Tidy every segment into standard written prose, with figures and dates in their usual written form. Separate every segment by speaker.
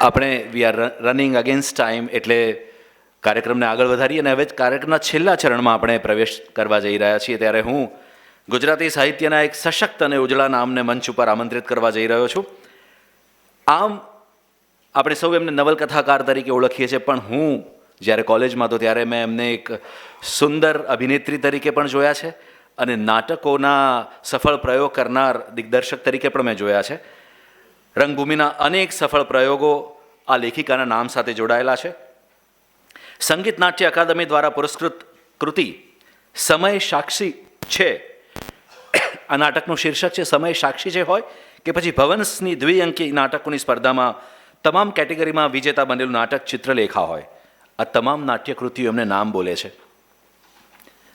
Speaker 1: આપણે we are running against time, એટલે કાર્યક્રમને આગળ વધારીએ અને હવે કાર્યક્રમના છેલ્લા ચરણમાં આપણે પ્રવેશ કરવા જઈ રહ્યા છીએ. ત્યારે હું ગુજરાતી સાહિત્યના એક સશક્ત અને ઉજળા નામને મંચ ઉપર આમંત્રિત કરવા જઈ રહ્યો છું. આમ આપણે સૌ એમને નવલકથાકાર તરીકે ઓળખીએ છીએ, પણ હું જ્યારે કોલેજમાં હતો ત્યારે મેં એમને એક સુંદર અભિનેત્રી તરીકે પણ જોયા છે અને નાટકોના સફળ પ્રયોગ કરનાર દિગ્દર્શક તરીકે પણ મેં જોયા છે. રંગભૂમિના અનેક સફળ પ્રયોગો આ લેખિકાના નામ સાથે જોડાયેલા છે. સંગીત નાટ્ય અકાદમી દ્વારા પુરસ્કૃત કૃતિ સમય સાક્ષી છે. આ નાટકનું શીર્ષક છે સમય સાક્ષી છે હોય કે પછી ભવન્સની દ્વિઅંકી નાટકોની સ્પર્ધામાં તમામ કેટેગરીમાં વિજેતા બનેલું નાટક ચિત્રલેખા હોય, આ તમામ નાટ્યકૃતિઓ એમને નામ બોલે છે.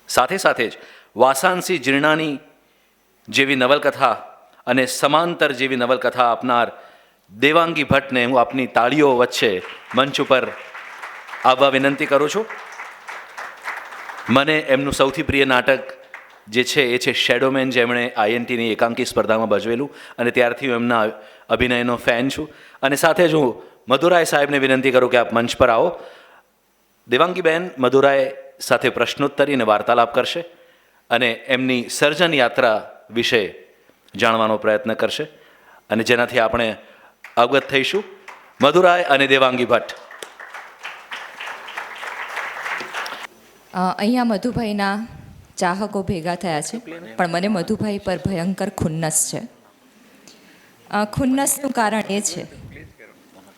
Speaker 1: સાથે સાથે જ વાસાંસી જીર્ણાની જેવી નવલકથા અને સમાંતર જેવી નવલકથા આપનાર દેવાંગી ભટ્ટને હું આપની તાળીઓ વચ્ચે મંચ ઉપર આવવા વિનંતી કરું છું. મને એમનું સૌથી પ્રિય નાટક જે છે એ છે શેડોમેન, જેમણે INTની એકાંકી સ્પર્ધામાં ભજવેલું અને ત્યારથી હું એમના અભિનયનો ફેન છું. અને સાથે જ હું મધુરાય સાહેબને વિનંતી કરું કે આપ મંચ પર આવો. દેવાંગીબેન મધુરાય સાથે પ્રશ્નોત્તરી અને વાર્તાલાપ કરશે અને એમની સર્જન યાત્રા વિશે જાણવાનો પ્રયત્ન કરશે અને જેનાથી આપણે અવગત થઈશું. મધુરાય અને દેવાંગી ભટ્ટ.
Speaker 2: અહીંયા મધુભાઈના ચાહકો ભેગા થયા છે, પણ મને મધુભાઈ પર ભયંકર ખુન્નસ છે. ખુન્નસનું કારણ એ છે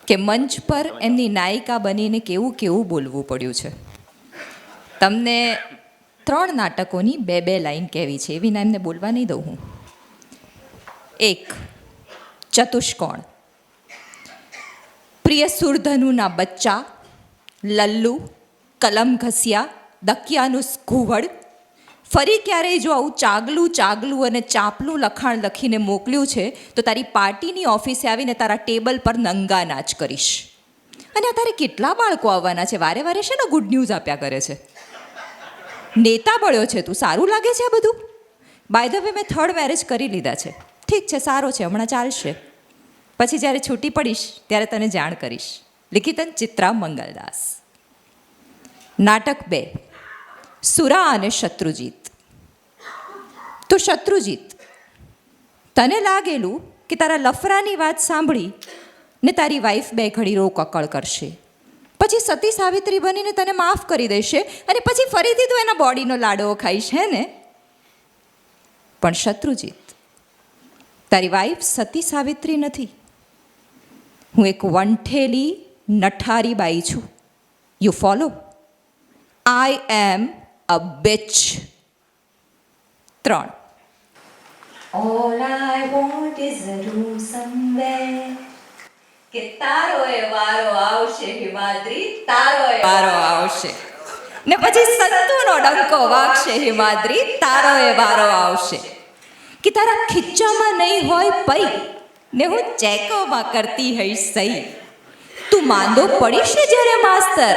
Speaker 2: કે મંચ પર એમની નાયિકા બનીને કેવું કેવું બોલવું પડ્યું છે. તમને 3 નાટકોની 2 લાઈન કહેવી છે, એવી ના એમને બોલવા નહીં દઉં હું. 1 ચતુષ્કોણ, પ્રિય સુરધનુના બચ્ચા, લલ્લુ, કલમ ઘસ્યા, દકિયાનું ઘુવડ, ફરી ક્યારેય જો આવું ચાગલું ચાગલું અને ચાપલું લખાણ લખીને મોકલ્યું છે તો તારી પાર્ટીની ઓફિસે આવીને તારા ટેબલ પર નંગા નાચ કરીશ. અને આ તારે કેટલા બાળકો આવવાના છે? વારે વારે છે ને ગુડ ન્યૂઝ આપ્યા કરે છે. નેતા બળ્યો છે તું, સારું લાગે છે આ બધું? બાય ધ વે મેં 3rd મેરેજ કરી લીધા છે. ઠીક છે, સારો છે, હમણાં ચાલશે. પછી જ્યારે છૂટી પડીશ ત્યારે તને જાણ કરીશ. લિખિતન ચિત્રા મંગલદાસ. નાટક 2 સુરા અને શત્રુજીત. તો શત્રુજીત, તને લાગેલું કે તારા લફરાની વાત સાંભળી ને તારી વાઈફ 2 ઘડી રોકકળ કરશે, પછી સતી સાવિત્રી બનીને તને માફ કરી દેશે અને પછી ફરીથી તું એના બોડીનો લાડવો ખાઈશ, હે ને? પણ શત્રુજીત, તારી વાઈફ સતી સાવિત્રી નથી. હું એક વંઠેલી નઠારી બાઈ છું. You follow? I am a bitch. 3 All I want is a room somewhere. કે તારો એ વારો આવશે હિમાદ્રી, તારો એ વારો આવશે. ને પછી સંતુનો ડંકો વાગશે હિમાદ્રી, તારો એ વારો આવશે. કે તારા ખીચ્ચામાં નહીં હોય પૈ ને હું ચેકોમાં કરતી હઈશ સહી. તું માંદો પડીશ ને જ્યારે માસ્તર,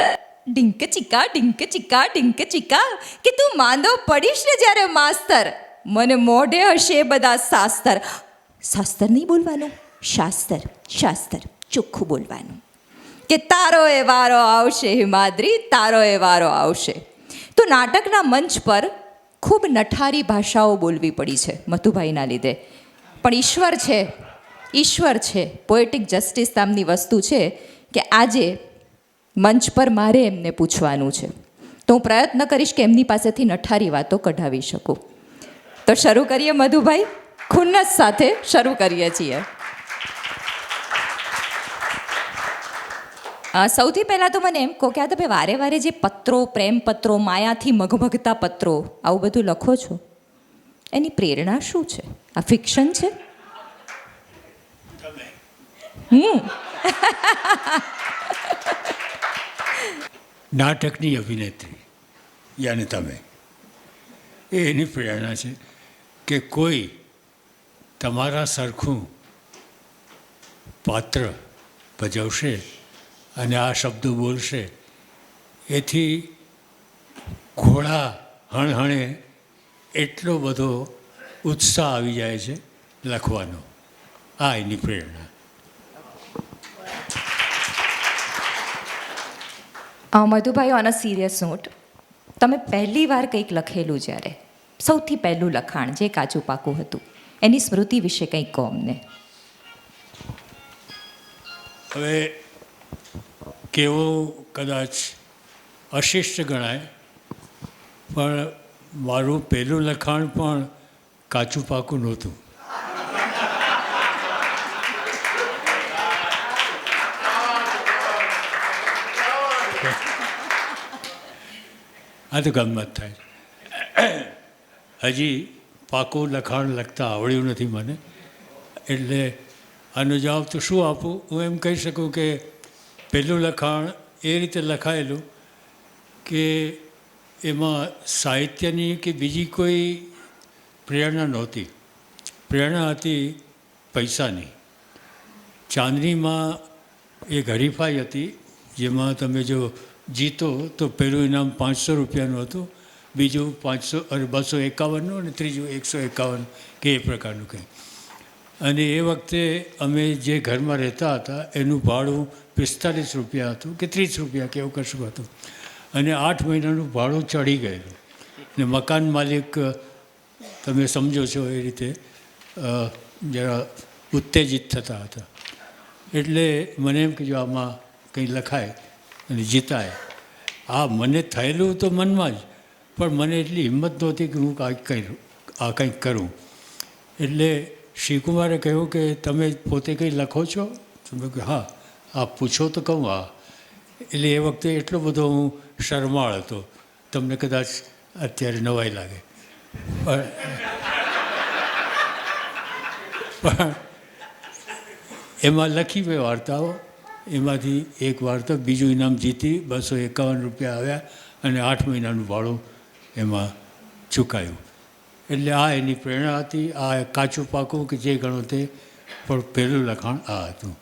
Speaker 2: ડિંક ચીકા ડિંક ચીકા ડિંક ચીકા, કે તું માંદો પડીશ ને જ્યારે માસ્તર, મને મોઢે હશે બધા શાસ્ત્ર. શાસ્ત્ર નહીં બોલવાનું, શાસ્ત્ર શાસ્ત્ર ચોખ્ખું બોલવાનું. કે તારો એ વારો આવશે હિમાદ્રી, તારો એ વારો આવશે. તો નાટકના મંચ પર ખૂબ નઠારી ભાષાઓ બોલવી પડી છે મધુભાઈના લીધે, પણ ઈશ્વર છે, પોએટિક જસ્ટિસ નામની વસ્તુ છે કે આજે મંચ પર મારે એમને પૂછવાનું છે. તો હું પ્રયત્ન કરીશ કે એમની પાસેથી નઠારી વાતો કઢાવી શકું. તો શરૂ કરીએ મધુભાઈ, ખુન્નસ સાથે શરૂ કરીએ છીએ. સૌથી પહેલાં તો મને એમ કહો કે આ તમે વારે વારે જે પત્રો, પ્રેમ પત્રો, માયાથી મગમગતા પત્રો આવું બધું લખો છો, એની પ્રેરણા શું છે? આ ફિક્શન છે?
Speaker 3: નાટકની અભિનેત્રી યાની તમે, એની પ્રેરણા છે કે કોઈ તમારા સરખું પાત્ર ભજવશે અને આ શબ્દો બોલશે, એથી ઘોડા હણહણે એટલો બધો ઉત્સાહ આવી જાય છે લખવાનો. આ એની પ્રેરણા.
Speaker 2: Madhubhai, on a serious note, તમે પહેલી વાર કંઈક લખેલું જ્યારે સૌથી પહેલું લખાણ જે કાચું પાકું હતું એની સ્મૃતિ વિશે કંઈક કહો અમને.
Speaker 3: હવે કેવું કદાચ અશિષ્ટ ગણાય, પણ મારું પહેલું લખાણ પણ કાચું પાકું નહોતું. આ તો ગમત થાય. હજી પાકું લખાણ લખતા આવડ્યું નથી મને, એટલે આનો જવાબ તો શું આપું? હું એમ કહી શકું કે પહેલું લખાણ એ રીતે લખાયેલું કે એમાં સાહિત્યની કે બીજી કોઈ પ્રેરણા નહોતી. પ્રેરણા હતી પૈસાની. ચાંદનીમાં એક હરીફાઈ હતી જેમાં તમે જો જીતો તો પહેલું ઇનામ 500 રૂપિયાનું હતું, બીજું 251નું અને ત્રીજું 151 કે એ પ્રકારનું કંઈ. અને એ વખતે અમે જે ઘરમાં રહેતા હતા એનું ભાડું 45 રૂપિયા હતું કે 30 રૂપિયા કે એવું કશું હતું, અને 8 મહિનાનું ભાડું ચડી ગયેલું. ને મકાન માલિક તમે સમજો છો એ રીતે જરા ઉત્તેજિત થતા હતા. એટલે મને એમ કે જો આમાં કંઈ લખાય અને જીતાય. આ મને થયેલું તો મનમાં જ, પણ મને એટલી હિંમત નહોતી કે હું કંઈક કરું. એટલે શ્રીકુમારે કહ્યું કે તમે પોતે કંઈ લખો છો? તો મેં કહ્યું હા, આપ પૂછો તો કહું હા. એટલે એ વખતે એટલો બધો હું શરમાળ હતો, તમને કદાચ અત્યારે નવાઈ લાગે, પણ એમાં લખી મેં વાર્તાઓ. એમાંથી એક વાર્તા બીજું ઇનામ જીતી 251 રૂપિયા આવ્યા અને 8 મહિનાનું ભાડું એમાં ચૂકાયું. એટલે આ એની પ્રેરણા હતી. આ કાચું પાકું કે જે ગણો તે, પણ પહેલું લખાણ આ હતું.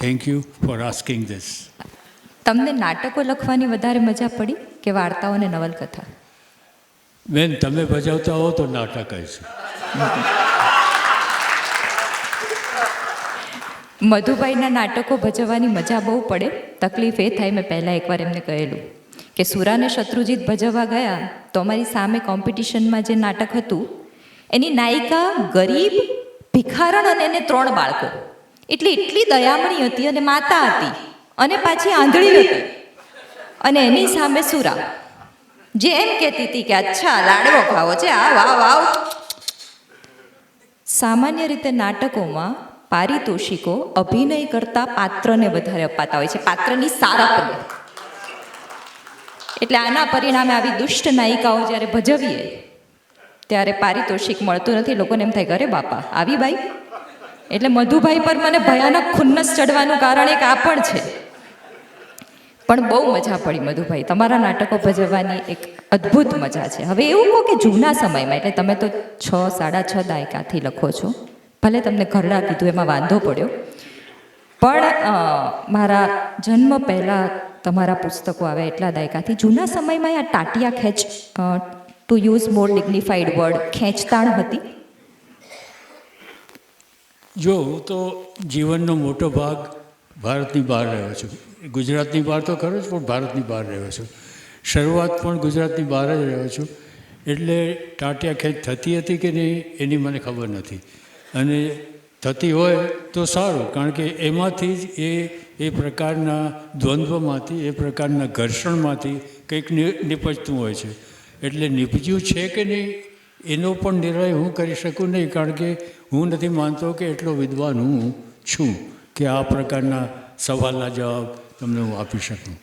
Speaker 3: Thank you for asking this.
Speaker 2: તમને નાટકો લખવાની વધારે મજા પડી કે વાર્તાઓ અને નવલકથા?
Speaker 3: બેન, તમે ભજવતા હો તો નાટક જ.
Speaker 2: મધુભાઈના નાટકો ભજવવાની મજા બહુ પડે. તકલીફ એ થાય, મેં પહેલાં એકવાર એમને કહેલું કે સુરાને શત્રુજીત ભજવવા ગયા તો અમારી સામે કોમ્પિટિશનમાં જે નાટક હતું એની નાયિકા ગરીબ, ભિખારણ અને એને 3 બાળકો. એટલે એટલી દયામણી હતી અને માતા હતી અને પાછી આંધળી હતી. અને એની સામે સુરા જે એમ કહેતી હતી કે અચ્છા લાડવો ખાવો છે, આ વાવ વાવ. સામાન્ય રીતે નાટકોમાં પારિતોષિકો અભિનય કરતા પાત્રને વધારે અપાતા હોય છે, પાત્રની સારપને. એટલે આના પરિણામે આવી દુષ્ટ નાયિકાઓ જ્યારે ભજવીએ ત્યારે પારિતોષિક મળતું નથી. લોકોને એમ થાય કે અરે બાપા આવી બાઈ. એટલે મધુભાઈ પર મને ભયાનક ખુન્નસ ચડવાનું કારણ એક આ પણ છે. પણ બહુ મજા પડી મધુભાઈ, તમારા નાટકો ભજવવાની એક અદ્ભુત મજા છે. હવે એવું કહો કે જૂના સમયમાં, એટલે તમે તો 6-6.5 દાયકાથી લખો છો, ભલે તમને ઘરડા કીધું એમાં વાંધો પડ્યો, પણ મારા જન્મ પહેલાં તમારા પુસ્તકો આવ્યા એટલા દાયકાથી જૂના સમયમાં આ ટાટિયા ખેંચ, to use more dignified word, ખેંચતાણ હતી?
Speaker 3: જો હું તો જીવનનો મોટો ભાગ ભારતની બહાર રહ્યો છું. ગુજરાતની બહાર તો ખરો જ, પણ ભારતની બહાર રહ્યો છું. શરૂઆત પણ ગુજરાતની બહાર જ રહ્યો છું. એટલે ટાટિયા ખેંચ થતી હતી કે નહીં એની મને ખબર નથી, અને થતી હોય તો સારું, કારણ કે એમાંથી જ એ પ્રકારના દ્વંદ્વમાંથી, એ પ્રકારના ઘર્ષણમાંથી કંઈક નિપજતું હોય છે. એટલે નિપજ્યું છે કે નહીં એનો પણ નિર્ણય હું કરી શકું નહીં, કારણ કે હું નથી માનતો કે એટલો વિદ્વાન હું છું કે આ પ્રકારના સવાલના જવાબ તમને હું આપી શકું.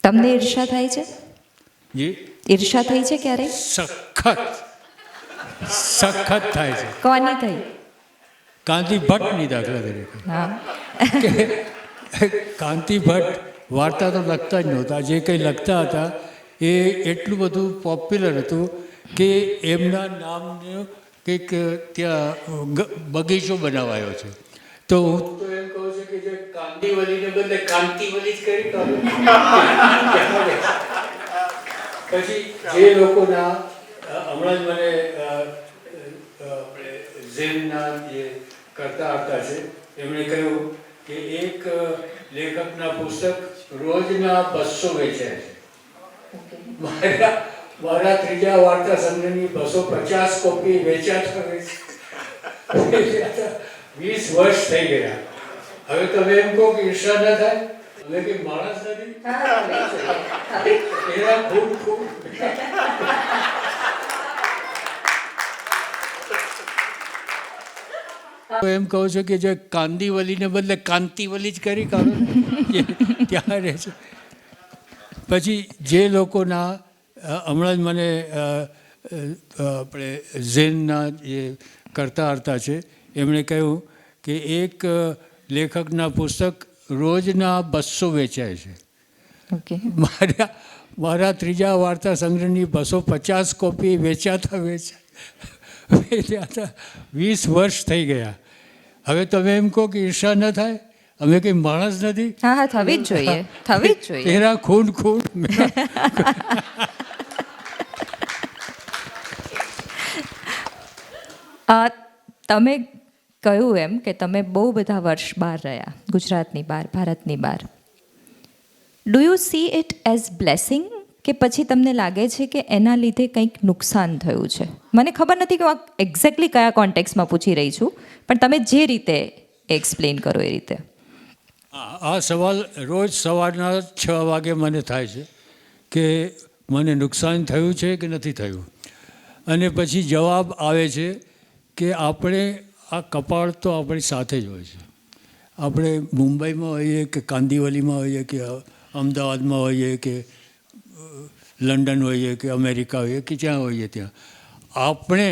Speaker 2: તમને ઈર્ષા થાય છે?
Speaker 3: જી,
Speaker 2: ઈર્ષા થઈ છે ક્યારે?
Speaker 3: સખત થાય છે.
Speaker 2: કોની થઈ?
Speaker 3: કાંતિ ભટ્ટની દાખલા તરીકે.
Speaker 2: હા,
Speaker 3: કે કાંતિ ભટ્ટ વાર્તા તો લખતા જ નહોતા. જે કંઈ લખતા હતા એ એટલું બધું પોપ્યુલર હતું કે એમના નામનો કંઈક ત્યાં બગીચો બનાવાયો છે. તો હું તો એમ કહું છું કે જે કાંદીવલીને બદલે કાંતિવલી જ કરી કાઢો. પછી જે લોકોના હમણાં જ મને આપણે ઝેનના જે કરતા હતા છે એમણે કહ્યું કે એક લેખકના પુસ્તક રોજના 200 વેચાય છે. મારા ત્રીજા વાર્તા સંગ્રહની 250 કોપી વેચાતા હોય છે. 20 વર્ષ થઈ ગયા. હવે તમે એમ કહો કે ઈર્ષા ન થાય? હવે કે માણસ નથી એના ખૂબ ખૂબ એમ કહું છું કે જે કાંદીવલીને બદલે કાંતિવલી જ કરી કાઢો ત્યાં રહે છે. પછી જે લોકોના હમણાં જ મને આપણે ઝેનના જે કરતા હરતા છે એમણે કહ્યું કે એક લેખકના પુસ્તક રોજના 200 વેચાય છે.
Speaker 2: ઓકે.
Speaker 3: મારા ત્રીજા વાર્તા સંગ્રહની 250 કોપી વેચાતા 20 વર્ષ થઈ ગયા. હવે તમે એમ કહો કે ઈર્ષા ન થાય? અમે કંઈ માણસ નથી?
Speaker 2: હા હા, થવી જ જોઈએ, થવી જ જોઈએ.
Speaker 3: તેરા ખૂન ખૂન
Speaker 2: તમે કહ્યું એમ કે તમે બહુ બધા વર્ષ બહાર રહ્યા, ગુજરાતની બહાર, ભારતની બહાર. Do you C it as blessing કે પછી તમને લાગે છે કે એના લીધે કંઈક નુકસાન થયું છે? મને ખબર નથી કે હું એક્ઝેક્ટલી કયા કોન્ટેક્સમાં પૂછી રહી છું, પણ તમે જે રીતે એક્સપ્લેન કરો એ રીતે.
Speaker 3: આ સવાલ રોજ સવારના 6 વાગે મને થાય છે કે મને નુકસાન થયું છે કે નથી થયું, અને પછી જવાબ આવે છે કે આપણે આ કપાળ તો આપણી સાથે જ હોય છે. આપણે મુંબઈમાં હોઈએ કે કાંદીવલીમાં હોઈએ કે અમદાવાદમાં હોઈએ કે લંડન હોઈએ કે અમેરિકા હોઈએ કે જ્યાં હોઈએ ત્યાં આપણે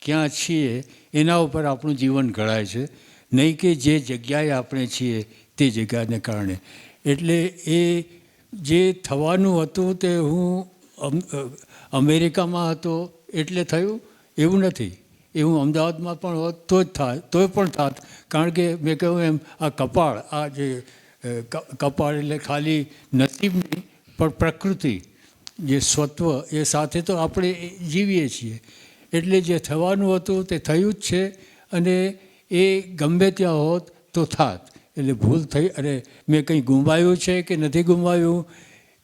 Speaker 3: ક્યાં છીએ એના ઉપર આપણું જીવન ઘડાય છે, નહીં કે જે જગ્યાએ આપણે છીએ તે જગ્યાને કારણે. એટલે એ જે થવાનું હતું તે હું અમેરિકામાં હતો એટલે થયું એવું નથી. એ હું અમદાવાદમાં પણ હોત તો જ થાય, તોય પણ થાત. કારણ કે મેં કહ્યું એમ આ કપાળ, આ જે કપાળ એટલે ખાલી નસીબ નહીં પણ પ્રકૃતિ જે સ્વત્વ એ સાથે તો આપણે જીવીએ છીએ. એટલે જે થવાનું હતું તે થયું જ છે, અને એ ગમે ત્યાં હોત તો થાત. એટલે ભૂલ થઈ, અને મેં કંઈ ગુમાવ્યું છે કે નથી ગુમાવ્યું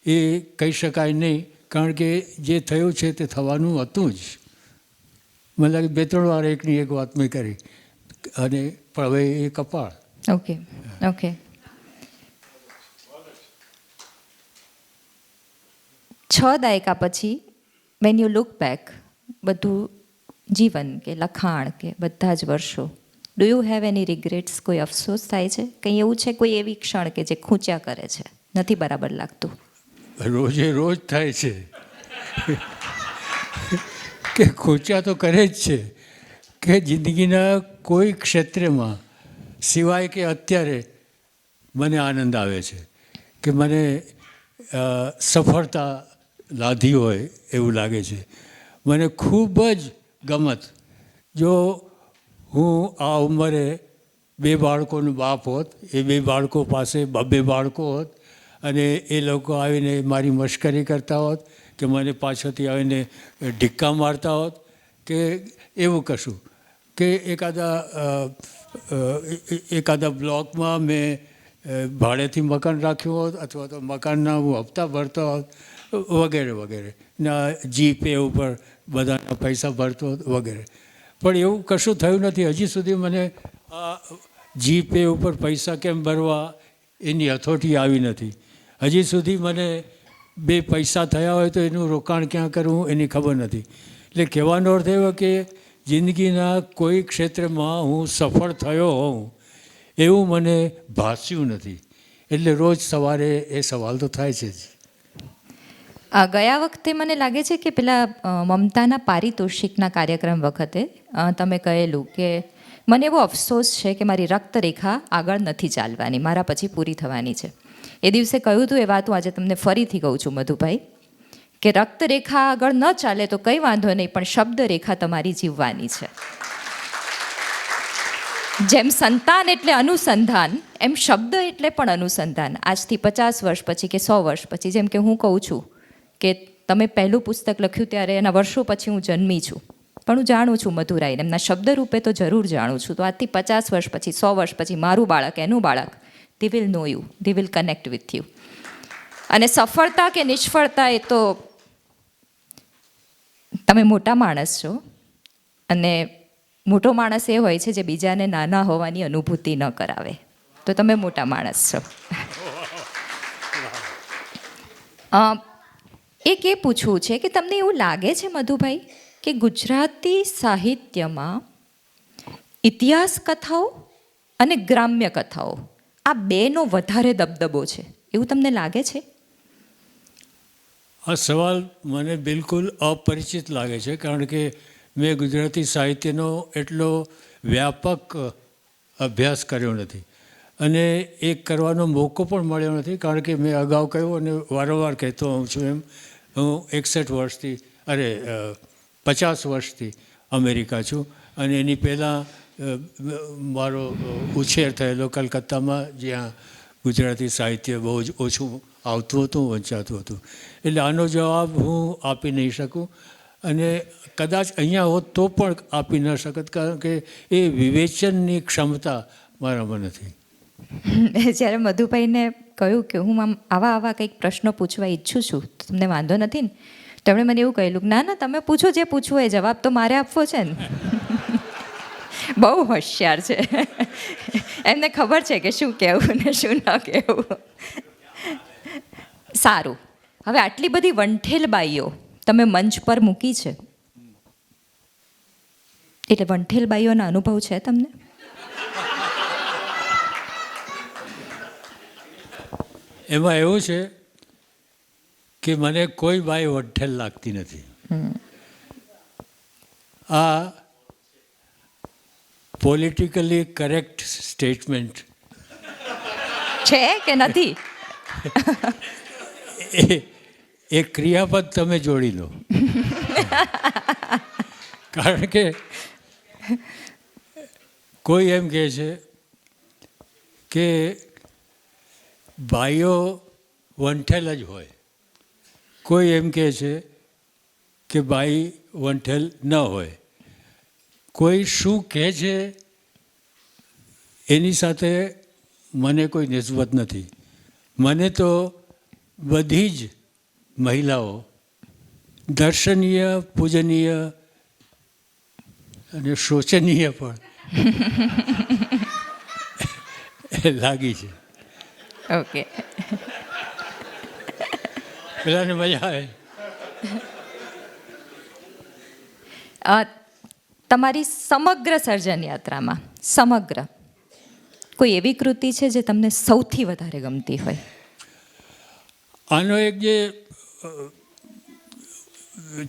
Speaker 3: એ કહી શકાય નહીં, કારણ કે જે થયું છે તે થવાનું હતું જ. મને લાગે 2-3 વાર એકની એક વાત મેં કરી, અને પણ હવે એ કપાળ.
Speaker 2: Okay okay. 6 દાયકા પછી વેન યુ લુક બેક, બધું જીવન કે લખાણ કે બધા જ વર્ષો, do you have any regrets? કોઈ અફસોસ થાય છે? કંઈ એવું છે, કોઈ એવી ક્ષણ કે જે ખૂંચ્યા કરે છે, નથી બરાબર લાગતું?
Speaker 3: રોજે રોજ થાય છે કે ખૂંચ્યા તો કરે જ છે કે જિંદગીના કોઈ ક્ષેત્રમાં, સિવાય કે અત્યારે મને આનંદ આવે છે કે મને સફળતા લાધી હોય એવું લાગે છે. મને ખૂબ જ ગમત જો હું આ ઉંમરે 2 બાળકોનો બાપ હોત, એ 2 બાળકો પાસે 2 બાળકો હોત, અને એ લોકો આવીને મારી મશ્કરી કરતા હોત કે મને પાછળથી આવીને ઢીક્કા મારતા હોત કે એવું કશું, કે એકાદા બ્લોકમાં મેં ભાડેથી મકાન રાખ્યું હોત, અથવા તો મકાનના હું હપ્તા ભરતો હોત વગેરે વગેરે, ના જીપે ઉપર બધાના પૈસા ભરતો હોત વગેરે. પણ એવું કશું થયું નથી. હજી સુધી મને આ જીપે ઉપર પૈસા કેમ ભરવા એની હથોટી આવી નથી. હજી સુધી મને 2 પૈસા થયા હોય તો એનું રોકાણ ક્યાં કરવું એની ખબર નથી. એટલે કહેવાનો અર્થ એવો કે જિંદગીના કોઈ ક્ષેત્રમાં હું સફળ થયો હોઉં એવું મને ભાસ્યું નથી. એટલે રોજ સવારે એ સવાલ તો થાય છે જ.
Speaker 2: ગયા વખતે મને લાગે છે કે પેલા મમતાના પારિતોષિકના કાર્યક્રમ વખતે તમે કહેલું કે મને એવો અફસોસ છે કે મારી રક્તરેખા આગળ નથી ચાલવાની, મારા પછી પૂરી થવાની છે. એ દિવસે કહ્યું હતું એ વાત હું આજે તમને ફરીથી કહું છું મધુભાઈ, કે રક્તરેખા આગળ ન ચાલે તો કંઈ વાંધો નહીં, પણ શબ્દરેખા તમારી જીવવાની છે. જેમ સંતાન એટલે અનુસંધાન, એમ શબ્દ એટલે પણ અનુસંધાન. આજથી 50 વર્ષ પછી કે 100 વર્ષ પછી, જેમ કે હું કહું છું કે તમે પહેલું પુસ્તક લખ્યું ત્યારે એના વર્ષો પછી હું જન્મી છું, પણ હું જાણું છું મધુરાઈને, એમના શબ્દ રૂપે તો જરૂર જાણું છું. તો આજથી 50 વર્ષ પછી, 100 વર્ષ પછી મારું બાળક, એનું બાળક they will know you, they will connect with you. અને સફળતા કે નિષ્ફળતા એ તો તમે મોટા માણસ છો, અને મોટો માણસ એ હોય છે જે બીજાને નાના હોવાની અનુભૂતિ ન કરાવે. તો તમે મોટા માણસ છો. એક એ પૂછવું છે કે તમને એવું લાગે છે મધુભાઈ કે ગુજરાતી સાહિત્યમાં ઇતિહાસ કથાઓ અને ગ્રામ્ય કથાઓ આ બેનો વધારે દબદબો છે, એવું તમને લાગે છે?
Speaker 3: આ સવાલ મને બિલકુલ અપરિચિત લાગે છે, કારણ કે મેં ગુજરાતી સાહિત્યનો એટલો વ્યાપક અભ્યાસ કર્યો નથી અને એ કરવાનો મોકો પણ મળ્યો નથી, કારણ કે મેં અગાઉ કહ્યું અને વારંવાર કહેતો હોઉં છું એમ, હું 61 વર્ષથી 50 વર્ષથી અમેરિકા છું અને એની પહેલાં મારો ઉછેર થયેલો કલકત્તામાં, જ્યાં ગુજરાતી સાહિત્ય બહુ જ ઓછું આવતું હતું, વંચાતું હતું. એટલે આનો જવાબ હું આપી નહીં શકું અને કદાચ અહીંયા હોત તો પણ આપી ન શકત, કારણ કે એ વિવેચનની ક્ષમતા મારામાં નથી.
Speaker 2: જ્યારે મધુભાઈને કહ્યું કે હું આમ આવા કંઈક પ્રશ્નો પૂછવા ઈચ્છું છું, તો તમને વાંધો નથી ને? તો એમણે મને એવું કહેલું કે ના ના, તમે પૂછો જે પૂછવું એ જવાબ તો મારે આપવો છે ને. બહુ હોશિયાર છે, એમને ખબર છે કે શું કહેવું ને શું ન કહેવું. સારું, હવે આટલી બધી વંઠેલ બાઈઓ તમે મંચ પર મૂકી છે, એટલે વંઠેલ બાઈઓના અનુભવ છે તમને?
Speaker 3: એમાં એવું છે કે મને કોઈ બાઈ વંઠેલ લાગતી નથી. આ પોલિટિકલી કરેક્ટ સ્ટેટમેન્ટ
Speaker 2: છે કે નથી?
Speaker 3: એ ક્રિયાપદ તમે જોડી લો. કારણ કે કોઈ એમ કહે છે કે ભાઈઓ વંઠેલ જ હોય, કોઈ એમ કહે છે કે ભાઈ વંઠેલ ન હોય. કોઈ શું કહે છે એની સાથે મને કોઈ નિસ્બત નથી. મને તો બધી જ મહિલાઓ દર્શનીય, પૂજનીય અને શોચનીય પણ લાગી છે.
Speaker 2: ઓકે,
Speaker 3: પેલાને મજા આવે.
Speaker 2: તમારી સમગ્ર સર્જન યાત્રામાં કોઈ એવી કૃતિ છે જે તમને સૌથી વધારે ગમતી હોય?
Speaker 3: આનો એક જે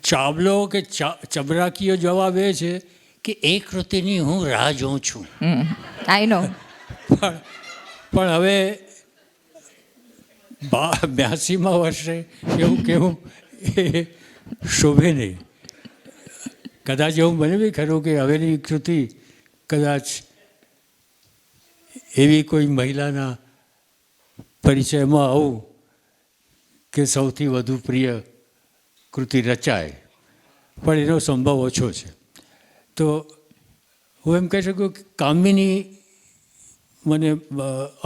Speaker 3: ચાવલો કે ચબરાકીયો જવાબ એ છે કે એ કૃતિની હું રાહ જોઉં છું.
Speaker 2: આઈ નો.
Speaker 3: પણ હવે 82મા વર્ષે એવું કેવું એ શોભે નહીં. કદાચ એવું બને બી ખરું કે હવેની કૃતિ કદાચ એવી કોઈ મહિલાના પરિચયમાં આવું કે સૌથી વધુ પ્રિય કૃતિ રચાય, પણ એનો સંભવ ઓછો છે. તો હું એમ કહી શકું કે કામિની મને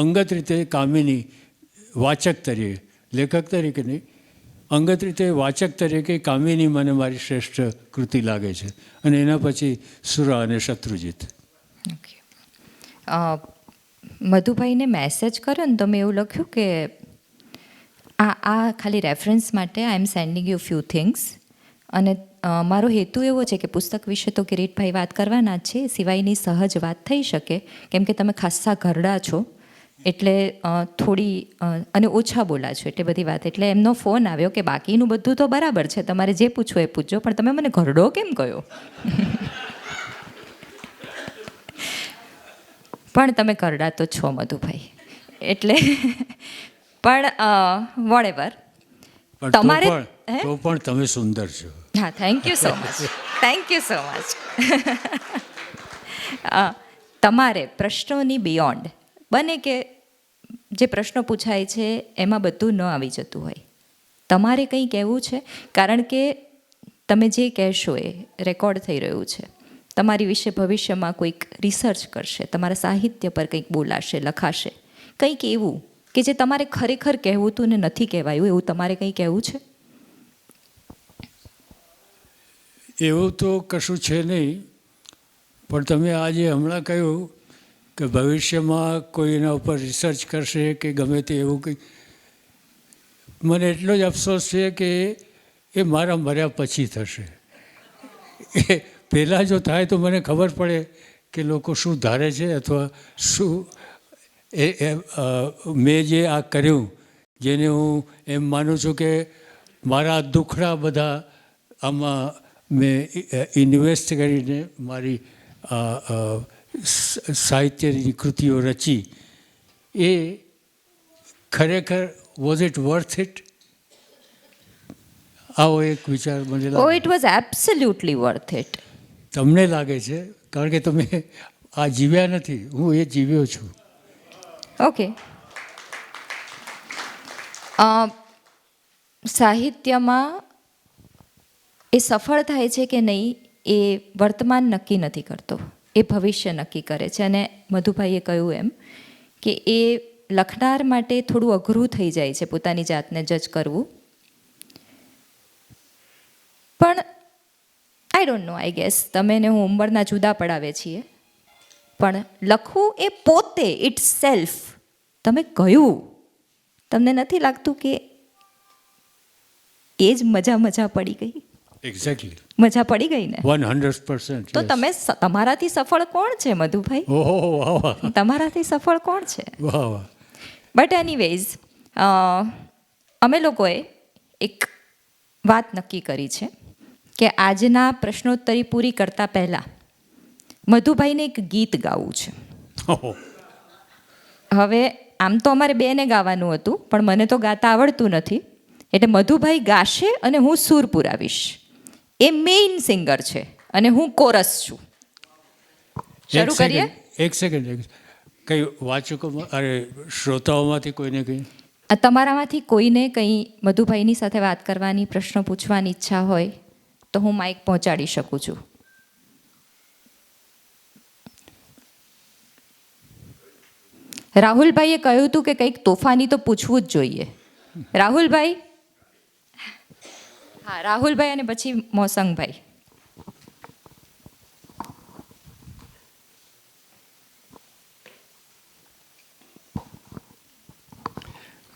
Speaker 3: અંગત રીતે કામિની વાચક તરીકે, લેખક તરીકે નહીં, અંગત રીતે વાચક તરીકે કામિની મને મારી શ્રેષ્ઠ કૃતિ લાગે છે, અને એના પછી સુરા અને શત્રુજીત.
Speaker 2: ઓકે, મધુભાઈને મેસેજ કર્યો ને તો મેં એવું લખ્યું કે આ ખાલી રેફરન્સ માટે આઈ એમ સેન્ડિંગ યુ ફ્યુ થિંગ્સ, અને મારો હેતુ એવો છે કે પુસ્તક વિશે તો કિરીટભાઈ વાત કરવાના જ છે, સિવાયની સહજ વાત થઈ શકે, કેમ કે તમે ખાસ્સા ઘરડા છો એટલે થોડી અને ઓછા બોલા છો એટલે બધી વાત. એટલે એમનો ફોન આવ્યો કે બાકીનું બધું તો બરાબર છે, તમારે જે પૂછવું એ પૂછજો, પણ તમે મને ઘરડો કેમ કહ્યો? પણ તમે કરડા તો છો મધુભાઈ, એટલે પણ વોટેવર. તમારે
Speaker 3: તો પણ તમે સુંદર છો.
Speaker 2: હા, thank you so much, thank you so much. તમારે પ્રશ્નોની બિયોન્ડ બને કે જે પ્રશ્નો પૂછાય છે એમાં બધું ન આવી જતું હોય, તમારે કંઈ કહેવું છે, કારણ કે તમે જે કહેશો એ રેકોર્ડ થઈ રહ્યું છે. તમારી વિશે ભવિષ્યમાં કોઈક રિસર્ચ કરશે, તમારા સાહિત્ય પર કંઈક બોલાશે, લખાશે, કંઈક એવું કે જે તમારે ખરેખર કહેવું હતું ને નથી કહેવાયું, એવું તમારે કંઈ કહેવું છે?
Speaker 3: એવું તો કશું છે નહીં, પણ તમે આજે હમણાં કહ્યું કે ભવિષ્યમાં કોઈ એના ઉપર રિસર્ચ કરશે કે ગમે તે એવું કંઈ, મને એટલો જ અફસોસ છે કે એ મારા મર્યા પછી થશે. એ પહેલાં જો થાય તો મને ખબર પડે કે લોકો શું ધારે છે અથવા શું મેં જે આ કર્યું, જેને હું એમ માનું છું કે મારા દુખડા બધા આમાં મેં ઇન્વેસ્ટ કરીને મારી સાહિત્યની કૃતિઓ રચી, એ ખરેખર વોઝ ઇટ વર્થ ઇટ? આવો એક વિચાર મને
Speaker 2: ઓ,
Speaker 3: લાગે.
Speaker 2: It was absolutely worth it.
Speaker 3: તમને લાગે છે કારણ કે તમે આ જીવ્યા નથી, હું એ જીવ્યો છું.
Speaker 2: ઓકે. સાહિત્યમાં એ સફળ થાય છે કે નહીં એ વર્તમાન નક્કી નથી કરતો, એ ભવિષ્ય નક્કી કરે છે. અને મધુભાઈએ કહ્યું એમ કે એ લખનાર માટે થોડું અઘરું થઈ જાય છે પોતાની જાતને જજ કરવું. પણ I don't know, I guess તમે ને હું ઉંમરના જુદા પડાવે છીએ, પણ લખવું એ પોતે ઇટ સેલ્ફ, તમે કહ્યું, તમને નથી લાગતું કે એ જ મજા પડી ગઈ?
Speaker 3: એક્ઝેક્ટલી,
Speaker 2: મજા પડી ગઈ ને?
Speaker 3: 100%.
Speaker 2: તો તમે તમારાથી સફળ કોણ છે મધુભાઈ?
Speaker 3: ઓહો, વાહ વાહ,
Speaker 2: તમારાથી સફળ કોણ છે?
Speaker 3: વાહ વાહ.
Speaker 2: બટ એનીવેઝ, અમે લોકોએ એક વાત નક્કી કરી છે કે આજના પ્રશ્નોત્તરી પૂરી કરતા પહેલાં મધુભાઈને એક ગીત ગાવું છે.
Speaker 3: ઓહો.
Speaker 2: હવે આમ તો અમારે બેને ગાવાનું હતું, પણ મને તો ગાતા આવડતું નથી, એટલે મધુભાઈ ગાશે અને હું સૂર પુરાવીશ. એ મેઇન સિંગર છે અને હું કોરસ છું. શરૂ કરીએ?
Speaker 3: એક સેકન્ડ. કંઈ વાચકોમાં, અરે શ્રોતાઓમાંથી કોઈને કંઈ?
Speaker 2: તમારામાંથી કોઈને કંઈ મધુભાઈની સાથે વાત કરવાની, પ્રશ્ન પૂછવાની ઈચ્છા હોય તો હું માઇક પહોંચાડી શકું છું. રાહુલભાઈએ કહ્યું હતું કે કંઈક તોફાની તો પૂછવું જ જોઈએ. રાહુલભાઈ? હા, રાહુલભાઈ અને પછી મોસંગભાઈ.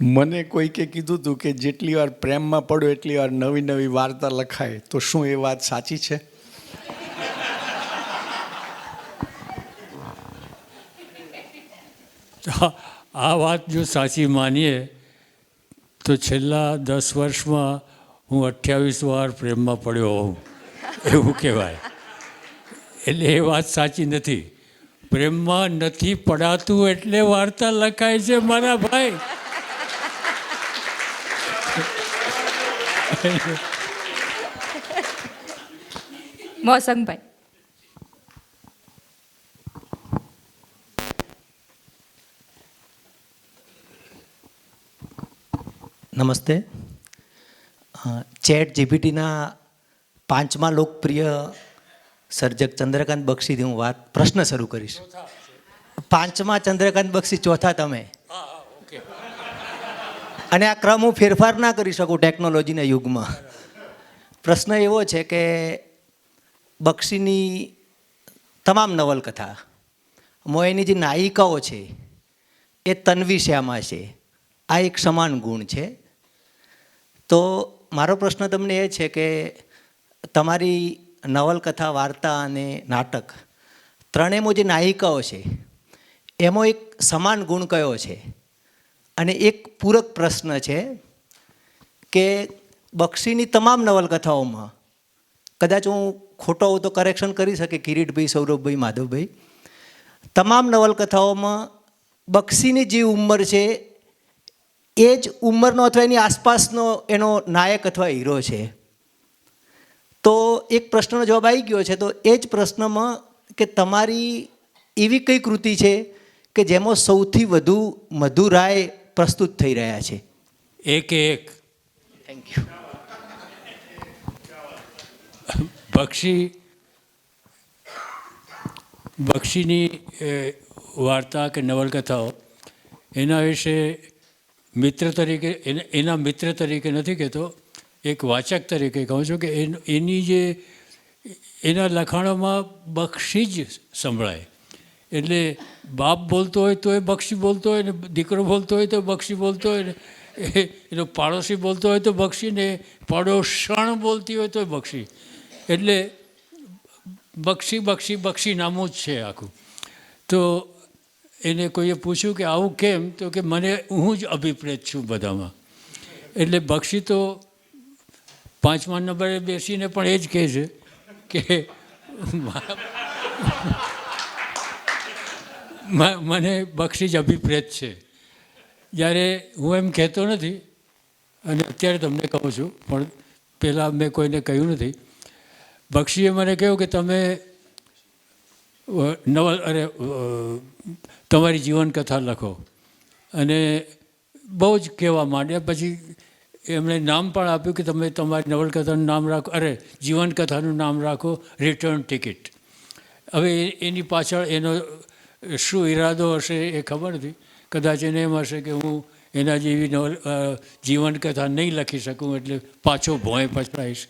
Speaker 4: મને કોઈકે કીધું હતું કે જેટલી વાર પ્રેમમાં પડો એટલી વાર નવી નવી વાર્તા લખાય, તો શું એ વાત સાચી છે?
Speaker 3: આ વાત જો સાચી માનીએ તો છેલ્લા 10 વર્ષમાં હું 28 વાર પ્રેમમાં પડ્યો હોઉં એવું કહેવાય. એટલે એ વાત સાચી નથી. પ્રેમમાં નથી પડાતું એટલે વાર્તા લખાય છે મારા ભાઈ.
Speaker 2: મોસંગભાઈ.
Speaker 5: નમસ્તે. ચેટ જીપીટીના 5મા લોકપ્રિય સર્જક ચંદ્રકાંત બક્ષીથી હું પ્રશ્ન શરૂ કરીશ. 5મા ચંદ્રકાંત બક્ષી, 4થા તમે. અને આ ક્રમ હું ફેરફાર ના કરી શકું ટેકનોલોજીના યુગમાં. પ્રશ્ન એવો છે કે બક્ષીની તમામ નવલકથા એની જે નાયિકાઓ છે એ તન્વી શ્યામા છે. આ એક સમાન ગુણ છે. તો મારો પ્રશ્ન તમને એ છે કે તમારી નવલકથા, વાર્તા અને નાટક ત્રણેયમાં જે નાયિકાઓ છે એમાં એક સમાન ગુણ કયો છે? અને એક પૂરક પ્રશ્ન છે કે બક્ષીની તમામ નવલકથાઓમાં, કદાચ હું ખોટો હોઉં તો કરેક્શન કરી શકે કિરીટભાઈ, સૌરભભાઈ, માધવભાઈ, તમામ નવલકથાઓમાં બક્ષીની જે ઉંમર છે એ જ ઉંમરનો અથવા એની આસપાસનો એનો નાયક અથવા હીરો છે. તો એક પ્રશ્નનો જવાબ આવી ગયો છે. તો એ જ પ્રશ્નમાં કે તમારી એવી કઈ કૃતિ છે કે જેમાં સૌથી વધુ મધુરાય પ્રસ્તુત થઈ રહ્યા છે?
Speaker 3: એક.
Speaker 5: Thank you.
Speaker 3: બક્ષીની વાર્તા કે નવલકથાઓ એના વિશે મિત્ર તરીકે એના મિત્ર તરીકે નથી કહેતો, એક વાચક તરીકે કહું છું કે એની જે એના લખાણોમાં બક્ષી જ સંભળાય. એટલે બાપ બોલતો હોય તો એ બક્ષી બોલતો હોય, ને દીકરો બોલતો હોય તો બક્ષી બોલતો હોય, ને એનો પાડોશી બોલતો હોય તો બક્ષી, ને પાડોશણ બોલતી હોય તો બક્ષી. એટલે બક્ષી બક્ષી બક્ષી નામું જ છે આખું. તો એને કોઈએ પૂછ્યું કે આવું કેમ, તો કે મને હું જ અભિપ્રેત છું બધામાં. એટલે બક્ષી તો 5મા નંબરે બેસીને પણ એ જ કહે છે કે મને બક્ષી જ અભિપ્રેત છે. જ્યારે હું એમ કહેતો નથી, અને અત્યારે તમને કહું છું, પણ પહેલાં મેં કોઈને કહ્યું નથી. બક્ષીએ મને કહ્યું કે તમે તમારી જીવનકથા લખો, અને બહુ જ કહેવા માંડ્યા. પછી એમણે નામ પણ આપ્યું કે તમે તમારી નવલકથાનું નામ રાખો, જીવનકથાનું નામ રાખો રિટર્ન ટિકિટ. હવે એની પાછળ એનો શું ઈરાદો હશે એ ખબર નથી. કદાચ એને એમ હશે કે હું એના જેવી જીવનકથા નહીં લખી શકું, એટલે પાછો ભોંય પછડાઈશ.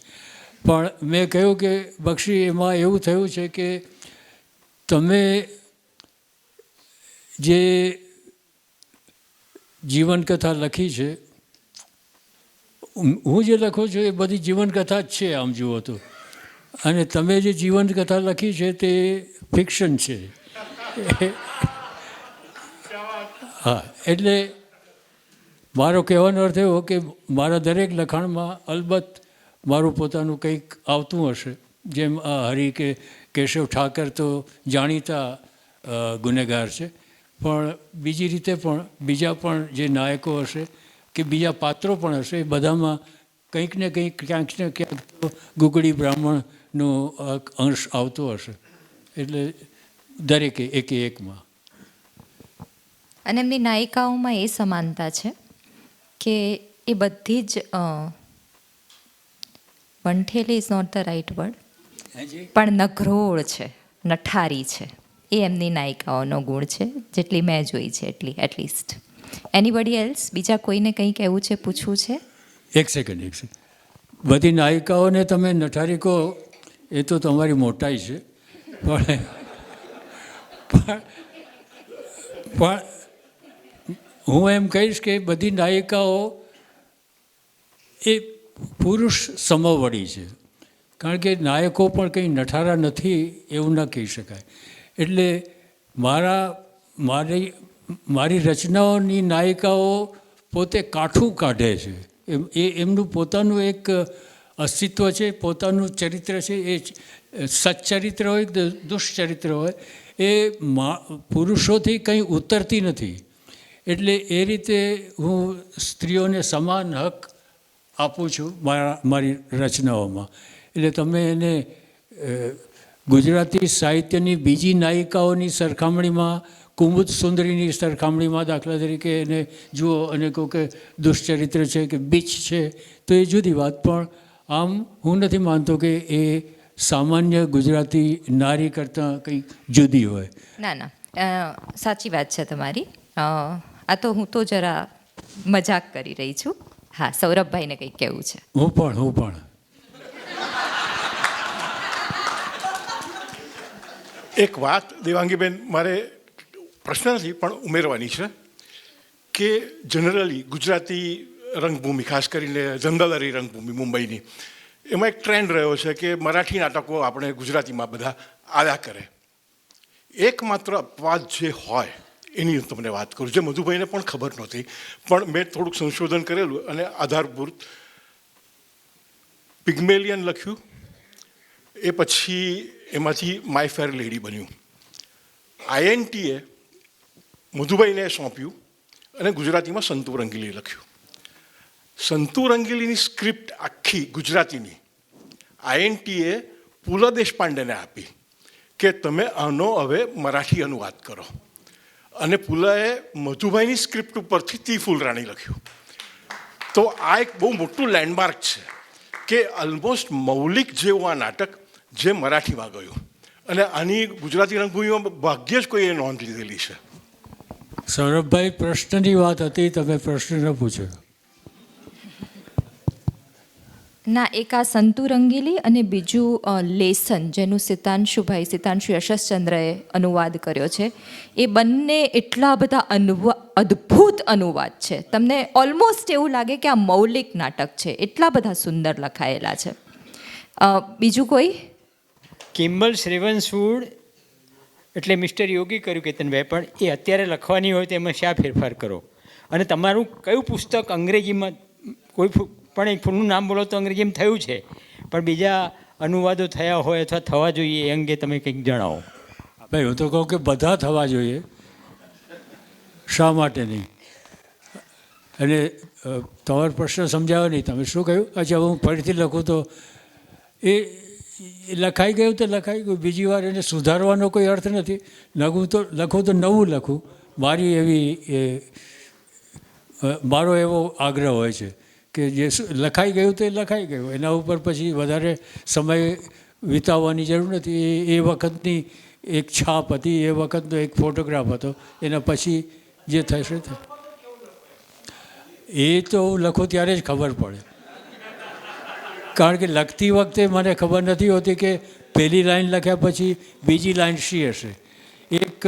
Speaker 3: પણ મેં કહ્યું કે બક્ષી, એમાં એવું થયું છે કે તમે જે જીવનકથા લખી છે, હું જે લખું છું એ બધી જીવનકથા જ છે આમ જુઓ તો, અને તમે જે જીવનકથા લખી છે તે ફિક્શન છે. હા, એટલે મારો કહેવાનો અર્થ એવો કે મારા દરેક લખાણમાં અલબત્ત મારું પોતાનું કંઈક આવતું હશે. જેમ આ હરિ કે કેશવ ઠાકર તો જાણીતા ગુનેગાર છે, પણ બીજી રીતે પણ બીજા પણ જે નાયકો હશે કે બીજા પાત્રો પણ હશે, એ બધામાં કંઈક ને કંઈક ક્યાંક ને ક્યાંક તો ગુગળી બ્રાહ્મણનો અંશ આવતો હશે. એટલે દરેકે એકે એકમાં.
Speaker 2: અને એમની નાયિકાઓમાં એ સમાનતા છે કે એ બધી જ વંઠેલી is not the right word, પણ નઘરોળ છે, નઠારી છે. એ એમની નાયિકાઓનો ગુણ છે, જેટલી મેં જોઈ છે એટલી એટલીસ્ટ. Anybody else? બીજા કોઈને કંઈ કહેવું છે, પૂછવું છે?
Speaker 3: એક સેકન્ડ. બધી નાયિકાઓને તમે નઠારી કહો એ તો તમારી મોટાઈ છે, પણ હું એમ કહીશ કે બધી નાયિકાઓ એ પુરુષ સમવડી છે. કારણ કે નાયકો પણ કંઈ નઠારા નથી એવું ન કહી શકાય. એટલે મારી રચનાઓની નાયિકાઓ પોતે કાઠું કાઢે છે. એમનું પોતાનું એક અસ્તિત્વ છે, પોતાનું ચરિત્ર છે. એ સચ્ચરિત્ર હોય કે દુષ્ચરિત્ર હોય, એ પુરુષોથી કંઈ ઉતરતી નથી. એટલે એ રીતે હું સ્ત્રીઓને સમાન હક આપું છું મારી રચનાઓમાં. એટલે તમે એને ગુજરાતી સાહિત્યની બીજી નાયિકાઓની સરખામણીમાં, કુમુદ સુંદરીની સરખામણીમાં દાખલા તરીકે એને જુઓ અને કહો કે દુષ્ચરિત્ર છે કે બીચ છે, તો એ જુદી વાત. પણ આમ હું નથી માનતો કે એ સામાન્ય ગુજરાતી નારી કરતાં કંઈક જુદી હોય.
Speaker 2: ના ના, સાચી વાત છે તમારી. આ તો હું તો જરા મજાક કરી રહી છું. હા, સૌરભભાઈને કંઈક કહેવું છે.
Speaker 3: હું પણ
Speaker 6: એક વાત દેવાંગીબેન, મારે પ્રશ્ન નથી પણ ઉમેરવાની છે કે જનરલી ગુજરાતી રંગભૂમિ, ખાસ કરીને જંગલરી રંગભૂમિ મુંબઈની, એમાં એક ટ્રેન્ડ રહ્યો છે કે મરાઠી નાટકો આપણે ગુજરાતીમાં બધા આવ્યા કરે. એકમાત્ર અપવાદ જે હોય એની હું તમને વાત કરું, જે મધુભાઈને પણ ખબર નહોતી, પણ મેં થોડુંક સંશોધન કરેલું અને આધારભૂત પિગ્મેલિયન લખ્યું, એ પછી એમાંથી માય ફેર લેડી બન્યું. INTએ મધુભાઈને સોંપ્યું અને ગુજરાતીમાં સંતુ રંગીલી લખ્યું. સંતુ રંગીલીની સ્ક્રિપ્ટ આખી ગુજરાતીની INTએ પુલા દેશપાંડેને આપી કે તમે આનો હવે મરાઠી અનુવાદ કરો. અને પુલાએ મધુભાઈની સ્ક્રિપ્ટ ઉપરથી તી ફૂલરાણી લખ્યું. તો આ એક બહુ મોટું લેન્ડમાર્ક છે કે ઓલમોસ્ટ મૌલિક જેવું આ નાટક જે મરાઠીમાં ગયું. અને આની ગુજરાતી રંગભૂમિમાં ભાગ્યે જ કોઈએ નોંધ લીધેલી છે.
Speaker 3: સૌરભભાઈ, પ્રશ્નની વાત હતી, તમે પ્રશ્ન ન પૂછ્યો.
Speaker 2: ના, એક આ સંતુ રંગીલી અને બીજું લેસન, જેનું સિતાંશુ યશસ્ચંદ્રએ અનુવાદ કર્યો છે. એ બંને એટલા બધા અદ્ભુત અનુવાદ છે, તમને ઓલમોસ્ટ એવું લાગે કે આ મૌલિક નાટક છે, એટલા બધા સુંદર લખાયેલા છે. બીજું કોઈ?
Speaker 7: કિમ્બલ શ્રેવનસૂડ એટલે મિસ્ટર યોગી કર્યું કેતનભાઈ, પણ એ અત્યારે લખવાની હોય તો એમાં શા ફેરફાર કરો? અને તમારું કયું પુસ્તક અંગ્રેજીમાં કોઈ પણ એક ફૂલનું નામ બોલો તો અંગ્રેજીમાં થયું છે, પણ બીજા અનુવાદો થયા હોય અથવા થવા જોઈએ એ અંગે તમે કંઈક જણાવો.
Speaker 3: ભાઈ, હું તો કહું કે બધા થવા જોઈએ, શા માટે નહીં? અને તમારો પ્રશ્ન સમજાવ્યો નહીં, તમે શું કહ્યું? અચ્છા, હું ફરીથી લખું તો એ લખાઈ ગયું તો લખાઈ ગયું, બીજી વાર એને સુધારવાનો કોઈ અર્થ નથી. લખું તો નવું લખું, મારો એવો આગ્રહ હોય છે કે જે લખાઈ ગયું તો એ લખાઈ ગયું, એના ઉપર પછી વધારે સમય વિતાવવાની જરૂર નથી. એ વખતની એક છાપ હતી, એ વખતનો એક ફોટોગ્રાફ હતો, એના પછી જે થશે એ તો હું લખું ત્યારે જ ખબર પડે. કારણ કે લખતી વખતે મને ખબર નથી હોતી કે પહેલી લાઈન લખ્યા પછી બીજી લાઈન શી હશે. એક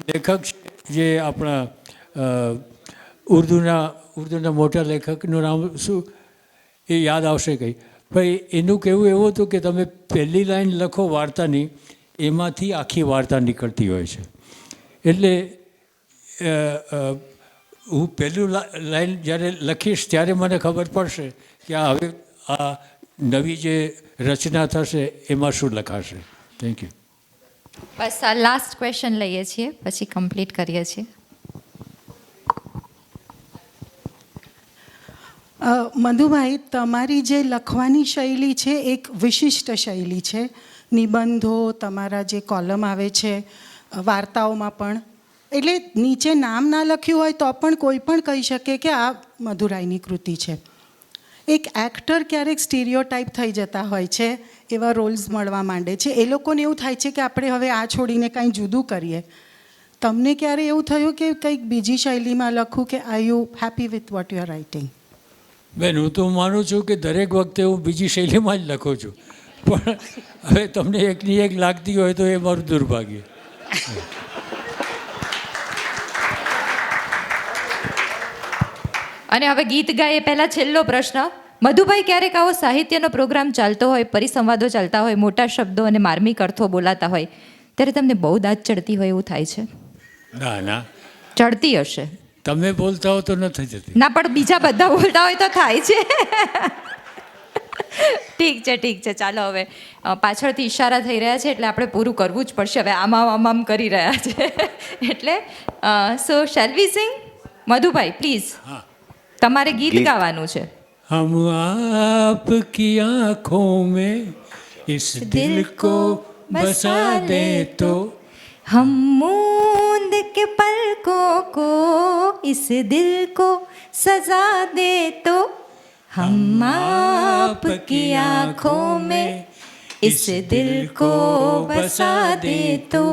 Speaker 3: લેખક છે જે આપણા ઉર્દુના મોટા લેખકનું નામ શું એ યાદ આવશે કંઈ, પણ એનું કહેવું એવું હતું કે તમે પહેલી લાઈન લખો વાર્તાની, એમાંથી આખી વાર્તા નીકળતી હોય છે. એટલે હું પહેલું લાઈન જ્યારે લખીશ ત્યારે મને ખબર પડશે કે હવે આ નવી જે રચના થશે એમાં શું લખાશે. Thank you.
Speaker 2: બસ આ લાસ્ટ ક્વેશ્ચન લઈએ છીએ, પછી કમ્પ્લીટ કરીએ છીએ.
Speaker 8: મધુભાઈ, તમારી જે લખવાની શૈલી છે એક વિશિષ્ટ શૈલી છે. નિબંધો, તમારા જે કોલમ આવે છે, વાર્તાઓમાં પણ, એટલે નીચે નામ ના લખ્યું હોય તો પણ કોઈ પણ કહી શકે કે આ મધુરાયની કૃતિ છે. એક એક્ટર ક્યારેક સ્ટીરિયોટાઈપ થઈ જતા હોય છે, એવા રોલ્સ મળવા માંડે છે, એ લોકોને એવું થાય છે કે આપણે હવે આ છોડીને કાંઈ જુદું કરીએ. તમને ક્યારે એવું થયું કે કંઈક બીજી શૈલીમાં લખું, કે are you happy with what you are writing?
Speaker 3: બેન, હું તો માનું છું કે દરેક વખતે હું બીજી શૈલીમાં જ લખું છું, પણ હવે તમને એકની એક લાગતી હોય તો એ મારું દુર્ભાગ્ય.
Speaker 2: અને હવે ગીત ગાઈએ પહેલાં છેલ્લો પ્રશ્ન. મધુભાઈ, ક્યારેક આવો સાહિત્યનો પ્રોગ્રામ ચાલતો હોય, પરિસંવાદો ચાલતા હોય, મોટા શબ્દો અને માર્મિક અર્થો બોલાતા હોય, ત્યારે તમને બહુ દાંત ચડતી હોય એવું થાય છે?
Speaker 3: ના,
Speaker 2: ચડતી હશે.
Speaker 3: તમે બોલતા હો તો નથી જતી.
Speaker 2: ના, પણ બીજા બધા બોલતા હોય તો થાય છે. ઠીક છે, ચાલો હવે પાછળથી ઈશારા થઈ રહ્યા છે એટલે આપણે પૂરું કરવું જ પડશે. હવે આમ કરી રહ્યા છે એટલે so shall we sing? Madhubhai please, તમારે ગીત ગાવાનું છે.
Speaker 3: हम आपकी आँखों में इस दिल को बसा दे तो,
Speaker 2: हम मूंद के पलकों को इस दिल को सजा दे तो, हम आपकी आँखों में इस दिल को बसा दे तो,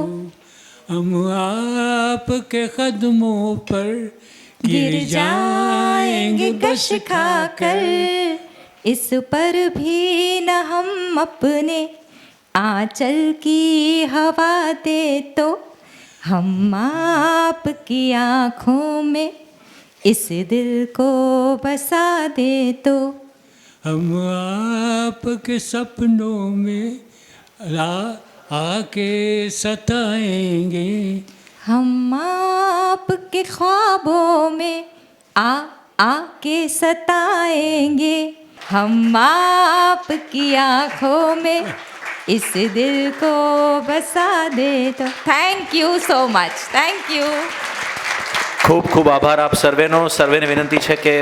Speaker 3: हम आपके कदमों पर
Speaker 2: गिर जाएंगे गश खाकर, इस पर भी न हम अपने आंचल की हवा दे तो, हम आपकी आँखों में इस दिल को बसा दे तो,
Speaker 3: हम आपके सपनों में आके सताएंगे,
Speaker 2: हम आपके ख्वाबों में आके सताएंगे, हम आपकी आँखों में इस दिल को बसा दे तो. Thank you so much. Thank you.
Speaker 1: ખૂબ ખૂબ આભાર આપ સર્વેનો. સર્વેને વિનંતી છે કે